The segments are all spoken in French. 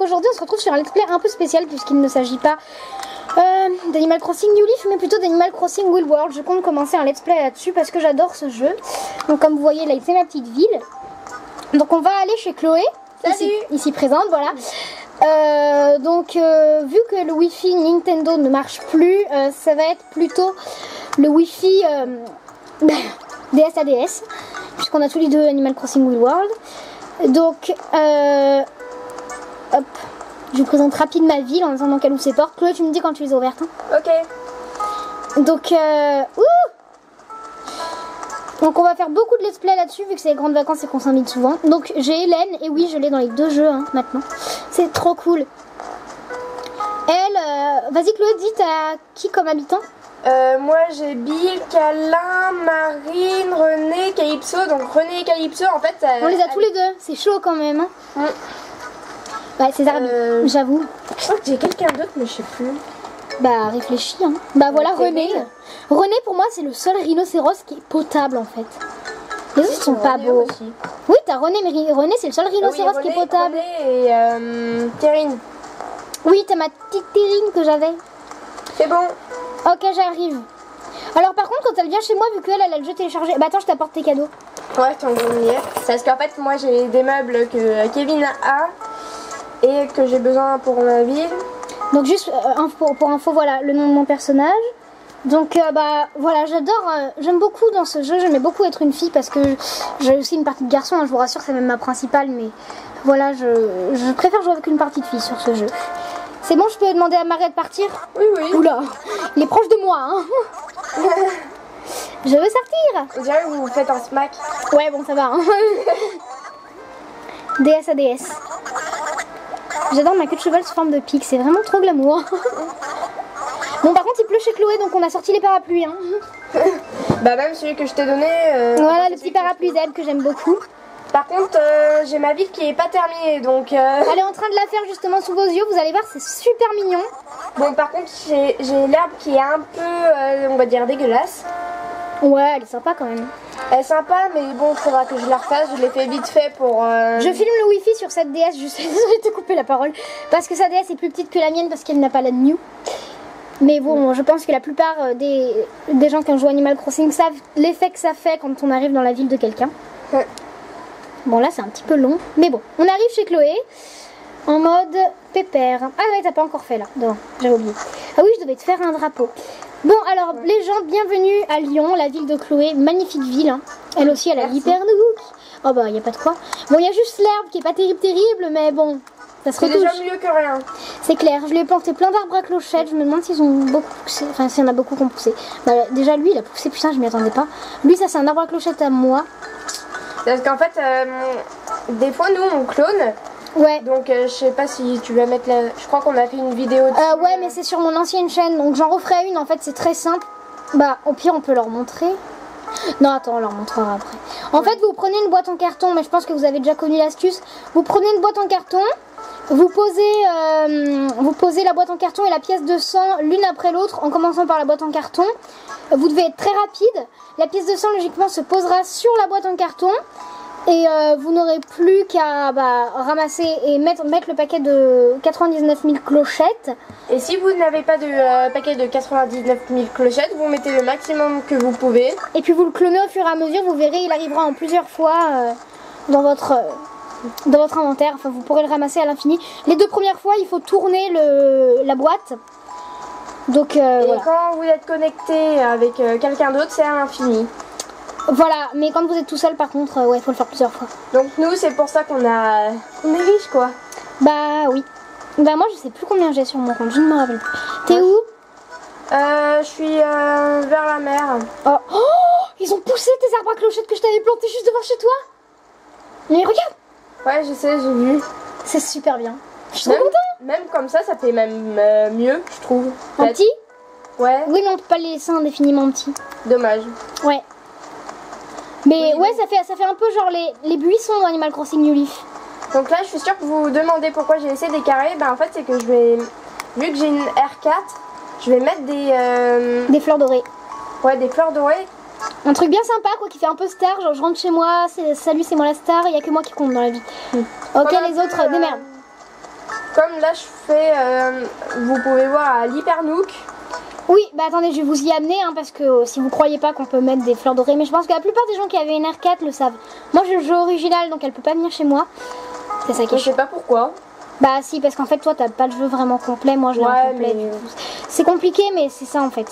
aujourd'hui on se retrouve sur un let's play un peu spécial puisqu'il ne s'agit pas d'Animal Crossing New Leaf mais plutôt d'Animal Crossing Wild World. Je compte commencer un let's play là-dessus parce que j'adore ce jeu. Donc comme vous voyez là c'est ma petite ville. Donc on va aller chez Chloé, ici présente, voilà. Vu que le Wi-Fi Nintendo ne marche plus, ça va être plutôt le Wi-Fi DS ADS puisqu'on a tous les deux Animal Crossing Wild World. Donc hop, je vous présente rapidement ma ville en attendant qu'elle ouvre ses portes. Chloé, tu me dis quand tu les as ouvertes, hein. Ok. Donc on va faire beaucoup de let's play là-dessus vu que c'est les grandes vacances et qu'on s'invite souvent. Donc j'ai Hélène, et oui je l'ai dans les deux jeux hein, maintenant. C'est trop cool. Elle, vas-y Chloé, dis t'as qui comme habitant? Moi j'ai Bill, Câlin, Marine, René, Calypso. Donc René et Calypso en fait... on les a tous les deux, c'est chaud quand même. Hein. Ouais c'est Zarbi, j'avoue. Je crois que j'ai quelqu'un d'autre mais je sais plus. Bah réfléchis hein. Bah voilà René. René pour moi c'est le seul rhinocéros qui est potable en fait. Les autres sont pas beaux. Aussi. Oui t'as René mais René c'est le seul rhinocéros qui est potable. René et Terrine. Oui t'as ma petite Terrine que j'avais. C'est bon. Ok j'arrive. Alors par contre quand elle vient chez moi vu qu'elle a le jeu téléchargé. Bah attends je t'apporte tes cadeaux. Ouais t'en veux venir. C'est parce qu'en fait moi j'ai des meubles que Kevin a et que j'ai besoin pour ma ville. Donc juste pour info, voilà le nom de mon personnage. Donc bah voilà, j'aime beaucoup dans ce jeu, j'aimais beaucoup être une fille parce que j'ai aussi une partie de garçon, hein, je vous rassure c'est même ma principale, mais voilà je préfère jouer avec une partie de fille sur ce jeu. C'est bon, je peux demander à Marie de partir? Oui oui. Oula, il est proche de moi hein. Je veux sortir. On dirait que vous faites un smack. Ouais bon ça va hein. DS ADS. J'adore ma queue de cheval sous forme de pique, c'est vraiment trop glamour. Bon par contre il pleut chez Chloé donc on a sorti les parapluies hein. Bah même celui que je t'ai donné. Voilà le petit parapluie Z que j'aime beaucoup. Par contre j'ai ma ville qui est pas terminée donc... Elle est en train de la faire justement sous vos yeux, vous allez voir c'est super mignon. Bon par contre j'ai l'herbe qui est un peu on va dire dégueulasse. Ouais elle est sympa quand même. Elle est sympa mais bon il faudra que je la refasse, je l'ai fait vite fait pour... Je filme le wifi sur cette DS, je suis désolée de te couper la parole. Parce que sa DS est plus petite que la mienne parce qu'elle n'a pas la New. Mais bon, je pense que la plupart des gens qui ont joué Animal Crossing savent l'effet que ça fait quand on arrive dans la ville de quelqu'un. Ouais. Bon là c'est un petit peu long, mais bon, on arrive chez Chloé en mode pépère. Ah ouais t'as pas encore fait là, non, j'avais oublié. Ah oui je devais te faire un drapeau. Bon alors les gens, bienvenue à Lyon, la ville de Chloé, magnifique ville. Hein. Elle aussi elle a l'hyper look. Oh bah y a pas de quoi. Bon il y a juste l'herbe qui est pas terrible mais bon. Ça se c'est retouche. déjà mieux que rien. C'est clair, je lui ai planté plein d'arbres à clochettes, je me demande s'ils ont beaucoup poussé, enfin s'il y en a beaucoup qui ont poussé. Bah, déjà lui il a poussé, putain je m'y attendais pas. Lui ça c'est un arbre à clochettes à moi. Parce qu'en fait, des fois nous on clone. Ouais. Donc je sais pas si tu vas mettre la... Je crois qu'on a fait une vidéo dessus. Ouais mais c'est sur mon ancienne chaîne, donc j'en referai une en fait, c'est très simple. Bah au pire on peut leur montrer. Non attends on leur montrera après. En fait vous prenez une boîte en carton, mais je pense que vous avez déjà connu l'astuce. Vous prenez une boîte en carton. Vous posez la boîte en carton et la pièce de sang l'une après l'autre en commençant par la boîte en carton. Vous devez être très rapide. La pièce de sang logiquement se posera sur la boîte en carton et vous n'aurez plus qu'à ramasser et mettre le paquet de 99 000 clochettes. Et si vous n'avez pas de paquet de 99 000 clochettes, vous mettez le maximum que vous pouvez. Et puis vous le clonez au fur et à mesure, vous verrez il arrivera en plusieurs fois dans votre inventaire, enfin vous pourrez le ramasser à l'infini. Les deux premières fois il faut tourner la boîte. Donc voilà. Quand vous êtes connecté avec quelqu'un d'autre c'est à l'infini. Voilà, mais quand vous êtes tout seul par contre, ouais il faut le faire plusieurs fois. Donc nous c'est pour ça qu'on est riche quoi. Bah oui. Bah moi je sais plus combien j'ai sur mon compte, je ne me rappelle plus. T'es où? Je suis vers la mer. Oh. Oh, ils ont poussé tes arbres à clochettes que je t'avais plantés juste devant chez toi. Mais regarde. Ouais je sais, j'ai vu. C'est super bien. Je suis trop contente. Même comme ça fait même mieux je trouve. Un petit? Ouais. Oui mais on peut pas les laisser indéfiniment petits. Dommage. Ouais. Mais oui, ouais ça fait un peu genre les buissons dans Animal Crossing New Leaf. Donc là je suis sûre que vous vous demandez pourquoi j'ai laissé des carrés. Ben en fait c'est que je vais, vu que j'ai une R4, je vais mettre des fleurs dorées. Ouais des fleurs dorées. Un truc bien sympa quoi qui fait un peu star, genre je rentre chez moi, salut c'est moi la star, il n'y a que moi qui compte dans la vie. Ok les autres démerde. comme là je fais, vous pouvez voir à l'Hypernook. Oui, bah attendez, je vais vous y amener hein, parce que si vous croyez pas qu'on peut mettre des fleurs dorées, mais je pense que la plupart des gens qui avaient une R4 le savent. Moi j'ai le jeu original donc elle peut pas venir chez moi. C'est ça qui est Je sais pas pourquoi. Bah si, parce qu'en fait toi t'as pas le jeu vraiment complet, moi je l'ai en complet. mais... C'est compliqué mais c'est ça en fait.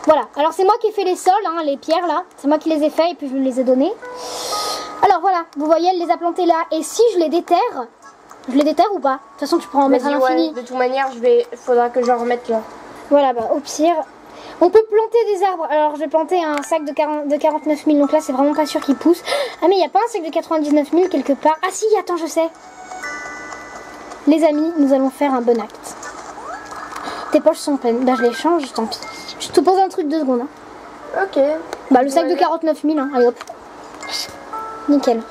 Voilà, alors c'est moi qui ai fait les sols, hein, les pierres là, c'est moi qui les ai fait et puis je les ai donnés. Alors voilà, vous voyez elle les a plantées là et si je les déterre ou pas? De toute façon tu pourras en mettre à l'infini. Ouais, de toute manière faudra que j'en remette là. Voilà, bah au pire, on peut planter des arbres. Alors je vais planter un sac de 49 000, donc là c'est vraiment pas sûr qu'il pousse. Ah mais il n'y a pas un sac de 99 000 quelque part. Ah si, attends, je sais. Les amis, nous allons faire un bon acte. Tes poches sont pleines. Bah je les change, tant pis. Je te pose un truc 2 secondes. Hein. Ok. Bah le sac de 49 000, hein. Allez hop. Nickel.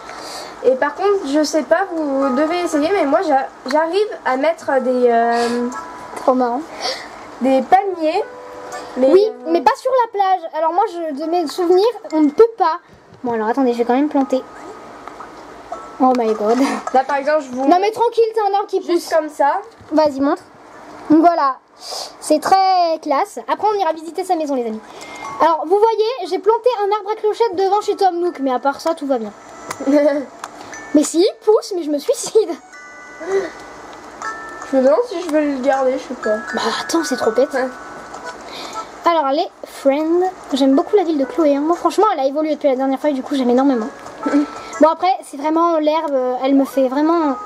Et par contre, je sais pas, vous devez essayer, mais moi j'arrive à mettre Trop marrant. des palmiers. Mais oui, mais pas sur la plage. Alors moi, de mes souvenirs, on ne peut pas. Bon alors attendez, je vais quand même planter. Oh my god. Là par exemple, je vous... Non mais tranquille, c'est un arbre qui pousse. Juste comme ça. Vas-y, montre. Donc voilà, c'est très classe. Après, on ira visiter sa maison, les amis. Alors, vous voyez, j'ai planté un arbre à clochette devant chez Tom Nook, mais à part ça, tout va bien. Mais si, il pousse, mais je me suicide. Je me demande si je vais le garder, je sais pas. Bah attends, c'est trop bête. Alors, les friends, j'aime beaucoup la ville de Chloé. Hein. Moi, franchement, elle a évolué depuis la dernière fois et du coup, j'aime énormément. Bon, après, c'est vraiment l'herbe, elle me fait vraiment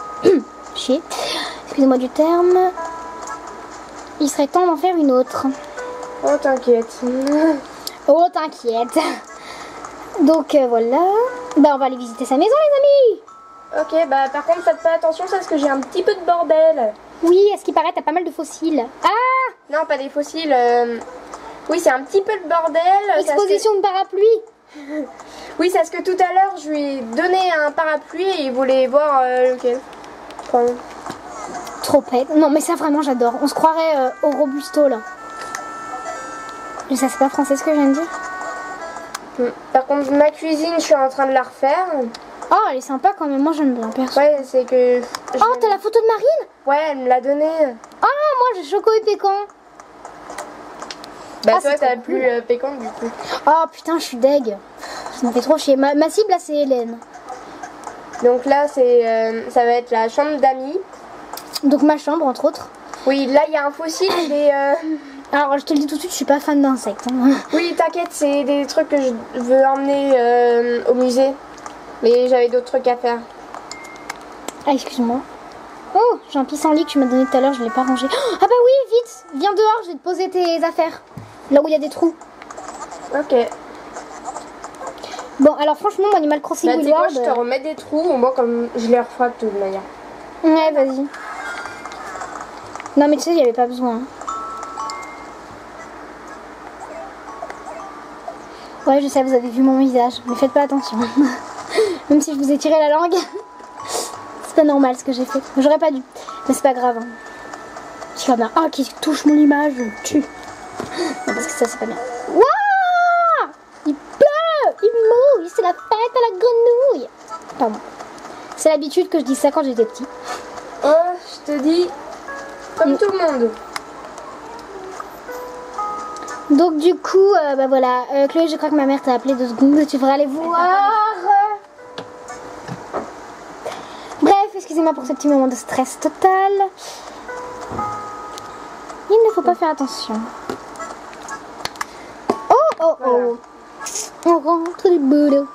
chier. Excusez-moi du terme. Il serait temps d'en faire une autre. Oh, t'inquiète. Oh, t'inquiète. Donc, voilà. Bah, on va aller visiter sa maison, les amis. Ok, bah par contre, faites pas attention parce que j'ai un petit peu de bordel. Oui, à ce qui paraît, t'as pas mal de fossiles. Ah! Non, pas des fossiles. Oui, c'est un petit peu de bordel. Exposition de parapluie. Oui, c'est parce que tout à l'heure, je lui ai donné un parapluie et il voulait voir lequel. Enfin... Trop bête. Non, mais ça, vraiment, j'adore. On se croirait au Robusto, là. Je sais, c'est pas français ce que je viens de dire. Par contre, ma cuisine, je suis en train de la refaire. Oh, elle est sympa quand même. Moi, j'aime bien, perso. Ouais, c'est que... Oh, t'as la photo de Marine? Ouais, elle me l'a donnée. Ah, moi, j'ai Choco et Pécan. Bah, Ah, toi, c'est t'as trop plus Pécan, du coup. Oh, putain, je suis deg. Ça me fait trop chier. Ma cible, là, c'est Hélène. Donc là, ça va être la chambre d'amis. Donc, ma chambre, entre autres. Oui, là, il y a un fossile, mais... Alors, je te le dis tout de suite, je suis pas fan d'insectes. Hein. Oui, t'inquiète, c'est des trucs que je veux emmener au musée. Mais j'avais d'autres trucs à faire. Ah, excuse-moi. Oh, j'ai un pissenlit que tu m'as donné tout à l'heure, je l'ai pas rangé. Ah bah oui, vite, viens dehors, je vais te poser tes affaires. Là où il y a des trous. Ok. Bon, alors franchement, mon Animal Crossing Bah, tu sais quoi, Woodward... je te remets des trous, au moins comme je les referai de toute manière. Ouais, vas-y. Non, mais tu sais, il n'y avait pas besoin. Ouais, je sais, vous avez vu mon visage, mais faites pas attention. Même si je vous ai tiré la langue. C'est pas normal ce que j'ai fait. J'aurais pas dû. Mais c'est pas grave. Hein. Je suis comme un ah qui touche mon image, je le tue. Non, parce que ça, c'est pas bien. Wouah! Il pleut! Il mouille! C'est la fête à la grenouille! Pardon. C'est l'habitude que je dis ça quand j'étais petit. Oh, je te dis, comme tout le monde. Donc du coup, bah voilà, Chloé, je crois que ma mère t'a appelé 2 secondes, tu devrais aller voir. Bref, excusez-moi pour ce petit moment de stress total. Il ne faut pas faire attention. Oh, oh, oh. On rentre du boulot.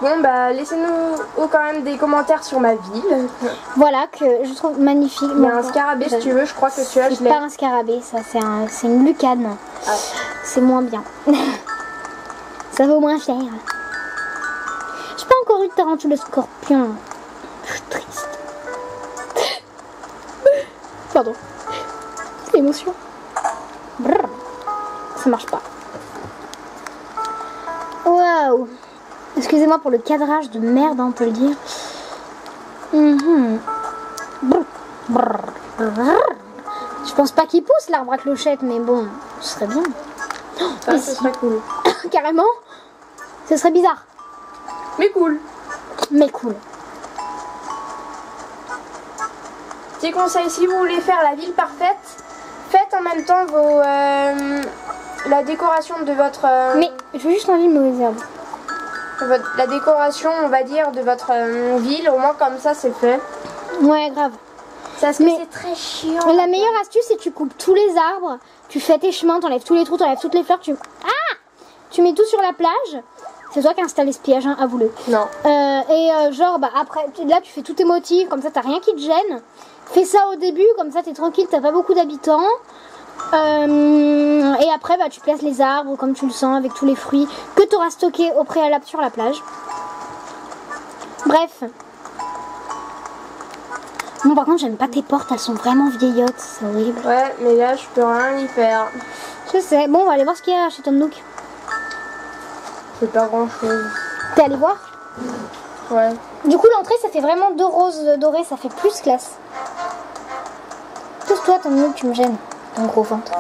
Bon, bah, laissez-nous quand même des commentaires sur ma ville. Voilà, que je trouve magnifique. Il y a un scarabée, si tu veux, je crois que tu as, je C'est l'ai. pas un scarabée, ça, c'est une lucane. Ah. C'est moins bien. Ça vaut moins cher. J'ai pas encore eu de tarentule de scorpion. Je suis triste. Pardon. Émotion. Brrr. Ça marche pas. Waouh. Excusez-moi pour le cadrage de merde, on peut le dire. Brrr. Brrr. Brrr. Je pense pas qu'il pousse l'arbre à clochette, mais bon, ce serait bien. Ah, ce serait cool. Carrément. Ce serait bizarre. Mais cool. Mais cool. Petit conseil, si vous voulez faire la ville parfaite, faites en même temps la décoration de votre... Mais je veux juste enlever une mauvaise herbe. La décoration, on va dire, de votre ville. Au moins comme ça, c'est fait. Ouais, grave. Parce que Mais c'est très chiant. la meilleure astuce, c'est que tu coupes tous les arbres, tu fais tes chemins, t'enlèves tous les trous, t'enlèves toutes les fleurs, tu mets tout sur la plage. C'est toi qui installes l'espiage, hein, avoue-le. Non. Genre, bah après, là, tu fais tous tes motifs, comme ça, t'as rien qui te gêne. Fais ça au début, comme ça, t'es tranquille, t'as pas beaucoup d'habitants. Et après, bah, tu places les arbres comme tu le sens, avec tous les fruits que tu auras stockés au préalable sur la plage. Bref. Bon, par contre, j'aime pas tes portes, elles sont vraiment vieillottes, c'est horrible. Ouais, mais là, je peux rien y faire. Je sais. Bon, on va aller voir ce qu'il y a chez Tom Nook. C'est pas grand chose. T'es allé voir? Ouais. Du coup, l'entrée, ça fait vraiment 2 roses dorées, ça fait plus classe. Pousse-toi, Tom Nook, tu me gênes. Ton gros ventre.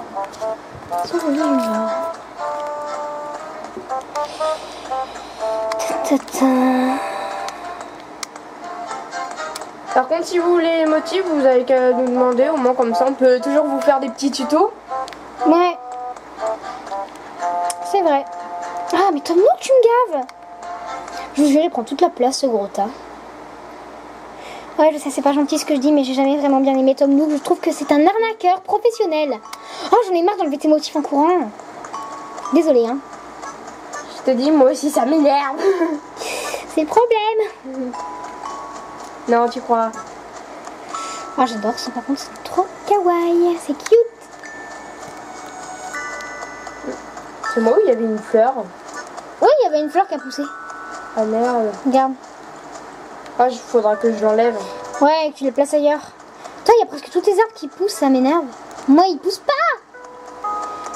Par contre, si vous voulez les motifs, vous avez qu'à nous demander. Au moins, comme ça, on peut toujours vous faire des petits tutos. Ouais. C'est vrai. Ah, mais Tom Nook, tu me gaves. Je vous jure, il prend toute la place, ce gros tas. Ouais, je sais, c'est pas gentil ce que je dis, mais j'ai jamais vraiment bien aimé Tom Nook. Je trouve que c'est un arnaqueur professionnel. Oh, j'en ai marre d'enlever tes motifs en courant. Désolée, hein. Je te dis, moi aussi, ça m'énerve. C'est le problème. Non, tu crois? Ah, j'adore ça, par contre, c'est trop kawaii. C'est cute. C'est moi où il y avait une fleur. Oui, il y avait une fleur qui a poussé. Ah merde. Regarde. Ah, il faudra que je l'enlève. Ouais, et que tu les places ailleurs. Toi, il y a presque tous tes arbres qui poussent, ça m'énerve. Moi, ils poussent pas.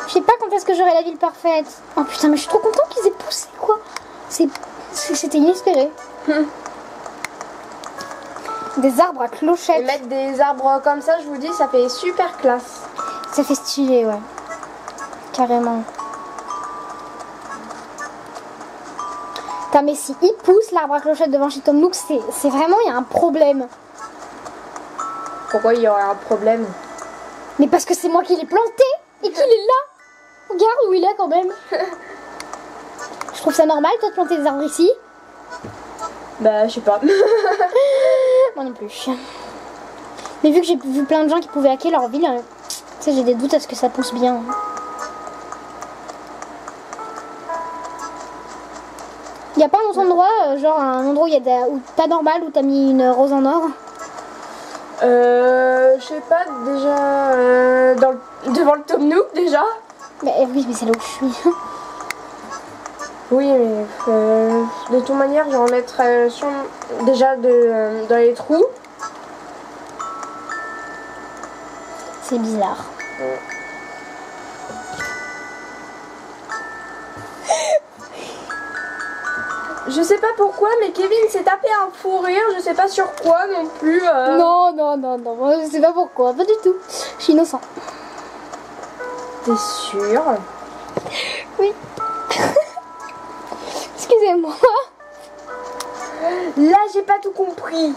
Je sais pas quand est-ce que j'aurai la ville parfaite. Oh putain, mais je suis trop contente qu'ils aient poussé, quoi. C'était inespéré. Des arbres à Et clochettes. mettre des arbres comme ça, je vous dis, ça fait super classe. Ça fait stylé, ouais. Carrément. Putain, mais si il pousse l'arbre à clochettes devant chez Tom Nook, c'est vraiment, il y a un problème. Pourquoi il y aurait un problème? Mais parce que c'est moi qui l'ai planté et qu'il est là. Regarde où il est quand même. Je trouve ça normal, toi, de planter des arbres ici. Bah, je sais pas. Moi non plus. Mais vu que j'ai vu plein de gens qui pouvaient hacker leur ville, tu sais, j'ai des doutes à ce que ça pousse bien. Il n'y a pas un autre endroit, genre un endroit où il y a où pas normal, où t'as mis une rose en or? Je sais pas, déjà devant le Tom Nook déjà. Mais oui, mais c'est là où je suis. Oui, mais de toute manière, je vais en mettre déjà dans les trous. C'est bizarre. Je sais pas pourquoi, mais Kevin s'est tapé un fou rire, je sais pas sur quoi non plus. Non, moi, je sais pas pourquoi, pas du tout. Je suis innocent. T'es sûr? Oui. Excusez-moi. Là, j'ai pas tout compris.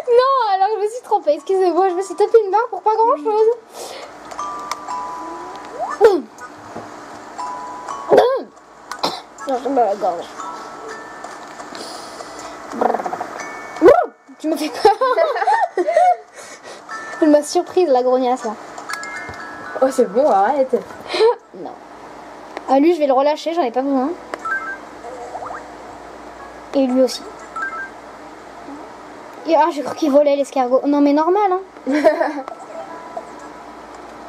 Non, alors je me suis trompée, excusez-moi, je me suis tapé une barre pour pas grand chose. Non, j'ai mal à la gorge. Tu me fais peur. Elle m'a surprise, la grognasse là. Oh, c'est bon, arrête. Non. Ah, lui, je vais le relâcher, j'en ai pas besoin. Et lui aussi. Ah, j'ai cru qu'il volait l'escargot. Non, mais normal, hein.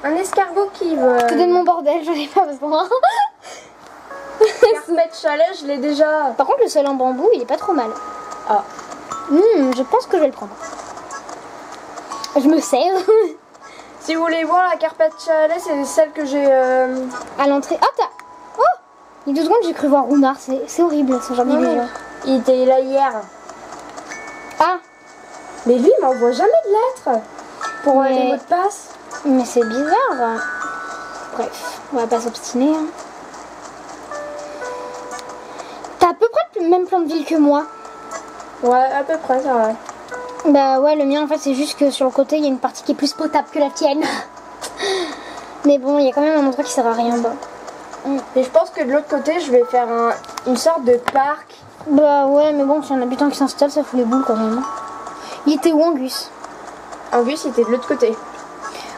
Un escargot qui veut. Je te donne mon bordel, j'en ai pas besoin. Carpet chalet, je l'ai déjà. Par contre, le sol en bambou, il est pas trop mal. Ah. Je pense que je vais le prendre. Je me sers. Si vous voulez voir la carpet chalet, c'est celle que j'ai. À l'entrée. Ah, t'as. Oh, il y a 2 secondes, j'ai cru voir Rounard. C'est horrible, ce genre d'illusion. Il était là hier. Ah, Mais lui, il m'envoie jamais de lettres pour Mais- les mots de passe. mais c'est bizarre. Bref, on va pas s'obstiner. Hein. T'as à peu près le le même plan de ville que moi? Ouais, à peu près, c'est vrai. Bah ouais, le mien en fait c'est juste que sur le côté il y a une partie qui est plus potable que la tienne. Mais bon, il y a quand même un endroit qui sert à rien. Bah. Et je pense que de l'autre côté, je vais faire une sorte de parc. Bah ouais, mais bon, si un habitant qui s'installe, ça fout les boules quand même. Il était où Angus? Angus, il était de l'autre côté.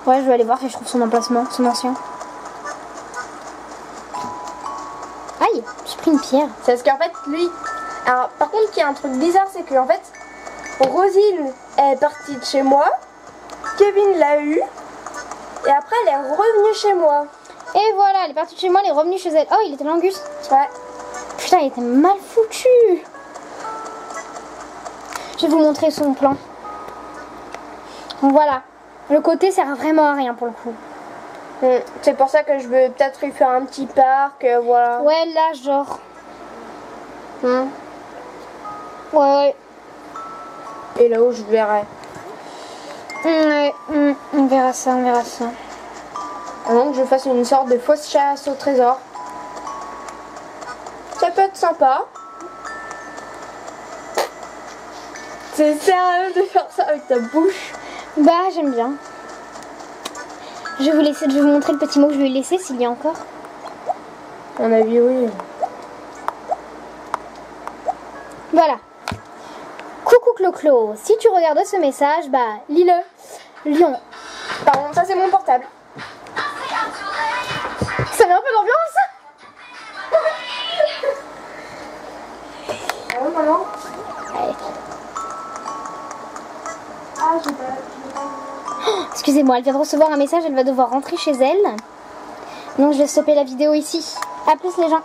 Ouais, je vais aller voir si je trouve son emplacement, son ancien. Aïe, j'ai pris une pierre. C'est parce qu'en fait, lui... Alors, par contre, il y a un truc bizarre, c'est qu'en fait, Rosine est partie de chez moi, Kevin l'a eu, et après, elle est revenue chez moi. Et voilà, elle est partie de chez moi, elle est revenue chez elle. Oh, il était l'Angus. Ouais. Putain, il était mal foutu. Je vais vous montrer son plan. Donc voilà, le côté sert vraiment à rien pour le coup. C'est pour ça que je veux peut-être lui faire un petit parc, voilà. Ouais, là, genre. Ouais. Ouais. Et là-haut, je verrai. Ouais, on verra ça, on verra ça. Donc, je fasse une sorte de fausse chasse au trésor. Ça peut être sympa. C'est sérieux de faire ça avec ta bouche? Bah, j'aime bien. Je vais vous montrer le petit mot que je lui ai laissé s'il y a encore. À mon avis, oui. Voilà. Coucou Clo-Clo, si tu regardes ce message, bah, lis-le. Lion. Pardon, ça c'est mon portable. Ça met un peu d'ambiance. Ah oui, maman? Allez. Ah, j'ai pas... Oh, excusez-moi, elle vient de recevoir un message, elle va devoir rentrer chez elle. Donc je vais stopper la vidéo ici. A plus les gens.